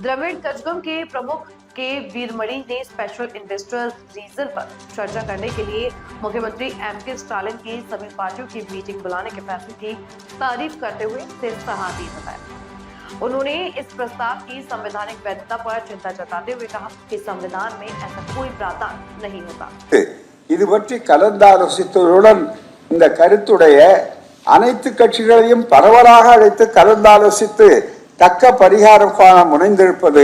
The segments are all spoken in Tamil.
द्रविड़ कचगम के प्रमुख के वीरमणि ने स्पेशल इंडस्ट्रियल रीजन पर चर्चा करने के लिए मुख्यमंत्री एम.के. स्टालिन की सभी पार्टियों की मीटिंग बुलाने के फैसले की तारीफ करते हुए इसे सराहनीय बताया। उन्होंने इस प्रस्ताव की संवैधानिक वैधता पर चिंता जताते हुए कहा कि संविधान में ऐसा कोई प्रावधान नहीं होता। இது பற்றி கலந்தாலோசித்ததுடன் இந்த கருத்துடைய அனைத்து கட்சிகளையும் பரவலாக அழைத்து கலந்தாலோசித்து தக்க பரிகாரம் காண முனைந்திருப்பது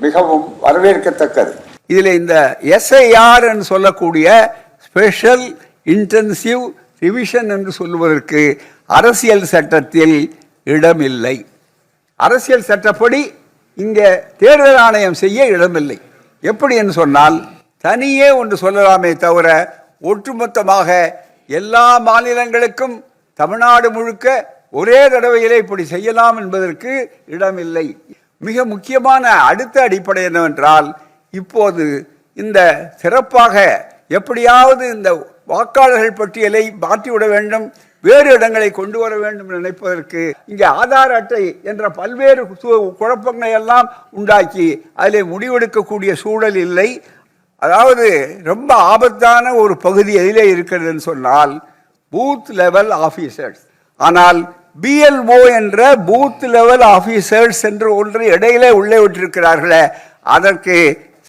மிகவும் வரவேற்கத்தக்கது. இதில் இந்த எஸ்ஐஆர் என்று சொல்லக்கூடிய ஸ்பெஷல் இன்டென்சிவ் ரிவிஷன் என்று சொல்லுவதற்கு அரசியல் சட்டத்தில் இடமில்லை. அரசியல் சட்டப்படி இங்கே தேர்தல் ஆணையம் செய்ய இடமில்லை. எப்படி என்று சொன்னால் தனியே ஒன்று சொல்லலாமே தவிர ஒட்டுமொத்தமாக எல்லா மாநிலங்களுக்கும் தமிழ்நாடு முழுக்க ஒரே தடவையிலே இப்படி செய்யலாம் என்பதற்கு இடமில்லை. மிக முக்கியமான அடுத்த அடிப்படை என்னவென்றால் இப்போது இந்த சிறப்பாக எப்படியாவது இந்த வாக்காளர்கள் பட்டியலை மாற்றிவிட வேண்டும், வேறு இடங்களை கொண்டு வர வேண்டும் நினைப்பதற்கு இங்கே ஆதார் அட்டை என்ற பல்வேறு குழப்பங்களை எல்லாம் உண்டாக்கி அதில் முடிவெடுக்கக்கூடிய சூழல் இல்லை. அதாவது ரொம்ப ஆபத்தான ஒரு பகுதி எதிலே இருக்கிறதுன்னு சொன்னால் பூத் லெவல் ஆஃபீஸர்ஸ். ஆனால் BLO என்ற பூத் லெவல் ஆஃபீஸர்ஸ் என்று ஒன்று இடையிலே உள்ளே விட்டிருக்கிறார்களே, அதற்கு